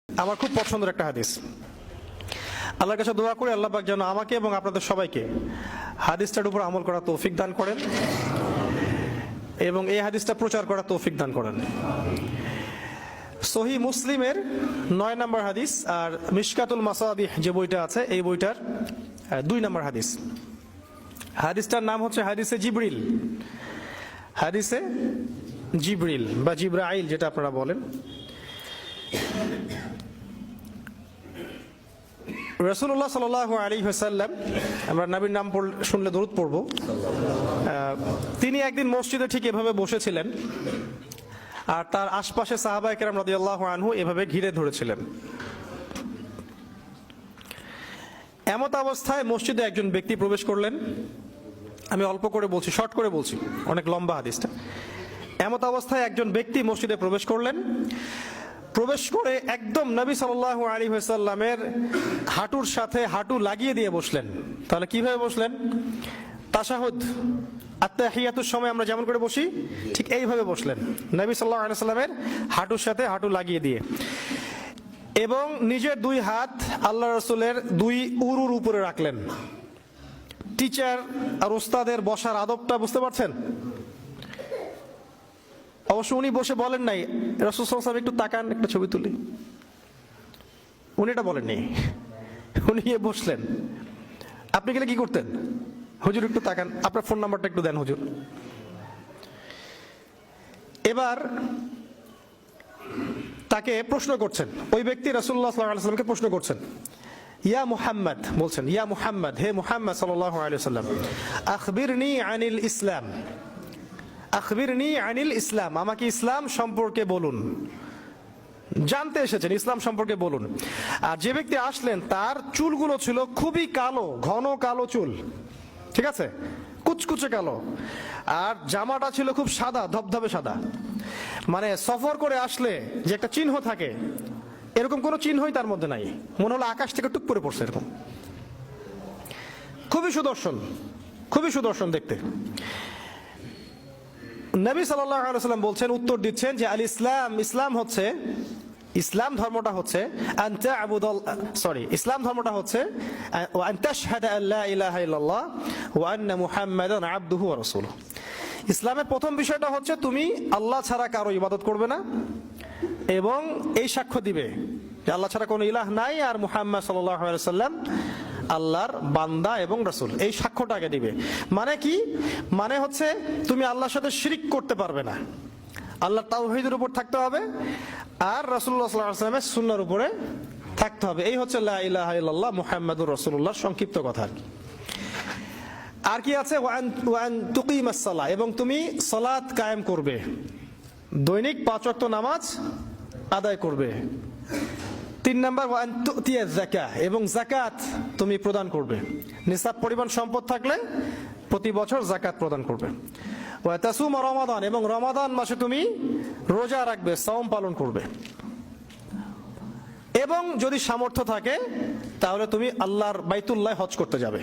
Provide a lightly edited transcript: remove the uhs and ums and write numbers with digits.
আমার খুব পছন্দের একটা হাদিস। আল্লাহর কাছে দোয়া করি আল্লাহ পাক যেন আমাকে এবং আপনাদের সবাইকে হাদিসটার উপর আমল করার তৌফিক দান করেন এবং এই হাদিসটা প্রচার করার তৌফিক দান করেন। সহিহ মুসলিমের 9 নম্বর হাদিস আর মিশকাতুল মাসাবিহ যে বইটা আছে এই বইটার 2 নম্বর হাদিস। হাদিসটার নাম হচ্ছে হাদিসে জিবরিল। হাদিসে জিবরিল বা জিব্রাইল যেটা আপনারা বলেন। রাসূলুল্লাহ সাল্লাল্লাহু আলাইহি ওয়াসাল্লাম, আমরা নবীর নাম শুনলে দরুদ পড়ব, তিনি একদিন মসজিদে ঠিক এভাবে বসেছিলেন আর তার আশপাশে সাহাবায়ে কেরাম রাদিয়াল্লাহু আনহু এভাবে ঘিরে ধরেছিলেন। এমত অবস্থায় মসজিদে একজন ব্যক্তি প্রবেশ করলেন। আমি অল্প করে বলছি, শর্ট করে বলছি, অনেক লম্বা হাদিসটা। এমত অবস্থায় একজন ব্যক্তি মসজিদে প্রবেশ করলেন। প্রবেশ করে একদম নবী সাল্লাল্লাহু আলাইহি ওয়াসাল্লামের হাঁটুর সাথে হাঁটু লাগিয়ে দিয়ে বসলেন। তাহলে কিভাবে বসলেন? তাশাহুদ আত্তাহিয়াতুর সময় আমরা যেমন করে বসি ঠিক এইভাবে বসলেন, নবী সাল্লাল্লাহু আলাইহি ওয়াসাল্লামের হাঁটুর সাথে হাঁটু লাগিয়ে দিয়ে, এবং নিজের 2 হাত আল্লাহ রাসূলের 2 উরুর উপরে রাখলেন। টিচার আর ওস্তাদের বসার আদবটা বুঝতে পারছেন? অবশ্য উনি বসে বলেন নাই রাসূল সাল্লাল্লাহু আলাইহি ওয়াসাল্লাম একটু তাকান, একটা ছবি তুলি, উনি এটা বলেননি। উনি গিয়ে বসলেন। আপনি গেলে কি করতেন? হুজুর একটু তাকান, আপনার ফোন নাম্বারটা একটু দেন হুজুর। এবার তাকে প্রশ্ন করছেন, ওই ব্যক্তি রাসূলুল্লাহ সাল্লাল্লাহু আলাইহি ওয়াসাল্লামকে প্রশ্ন করছেন, ইয়া মুহাম্মদ, বলছেন ইয়া মুহাম্মদ, হে মুহাম্মদ সাল্লাল্লাহু আলাইহি ওয়াসাল্লাম, আখবিরনি আনিল ইসলাম, আখবিরনি আনিল ইসলাম, আমাকে ইসলাম সম্পর্কে বলুন। জানতে এসেছেন, ইসলাম সম্পর্কে বলুন। আর যে ব্যক্তি আসলেন তার চুলগুলো ছিল খুবই কালো, ঘন কালো চুল, ঠিক আছে, কুচকুচে কালো, আর জামাটা ছিল খুব সাদা, ধবধবে সাদা। মানে সফর করে আসলে যে একটা চিহ্ন থাকে এরকম কোনো চিহ্নই তার মধ্যে নাই, মনে হলো আকাশ থেকে টুক করে পড়ছে এরকম। খুবই সুদর্শন, খুবই সুদর্শন দেখতে। নবী সাল্লাল্লাহু আলাইহি ওয়াসাল্লাম বলছেন, উত্তর দিচ্ছেন যে আল ইসলাম, ইসলাম হচ্ছে, ইসলাম ধর্মটা হচ্ছে ইসলাম ধর্মটা হচ্ছে ওয়া আন তাশহাদা আল্লা ইলাহা ইল্লাল্লাহ ওয়া আন্না মুহাম্মাদান আবদুহু ওয়া রাসূলুহু। ইসলামের প্রথম বিষয়টা হচ্ছে তুমি আল্লাহ ছাড়া কারো ইবাদত করবে না এবং এই সাক্ষ্য দিবে যে আল্লাহ ছাড়া কোনো ইলাহ নাই আর মুহাম্মদ সাল্লাল্লাহু আলাইহি ওয়াসাল্লাম আল্লাহর বান্দা এবং রাসূল। এই সাক্ষ্যটা আগে দিবে। মানে কি? মানে হচ্ছে তুমি আল্লাহর সাথে শিরক করতে পারবে না, আল্লাহর তাওহীদের উপর থাকতে হবে আর রাসূলুল্লাহ সাল্লাল্লাহু আলাইহি ওয়াসাল্লামের সুন্নাহর উপরে থাকতে হবে। এই হচ্ছে লা ইলাহা ইল্লাল্লাহ মুহাম্মাদুর রাসূলুল্লাহর সংক্ষিপ্ত কথা আর কি। আর কি আছে? ওয়ান তুকিমাস সালাহ, এবং তুমি সালাত কায়েম করবে, দৈনিক 5 ওয়াক্ত নামাজ আদায় করবে। 3 নাম্বার ওয়ান তুতিয়াজ যাকাত, এবং যাকাত তুমি প্রদান করবে। নিসাব পরিমাণ সম্পদ থাকলে প্রতি বছর যাকাত প্রদান করবে। ওয়া তাসুম রমাদান, এবং রমাদান মাসে তুমি রোজা রাখবে, সাওম পালন করবে। এবং যদি সামর্থ্য থাকে তাহলে তুমি আল্লাহর বাইতুল্লাহ হজ করতে যাবে।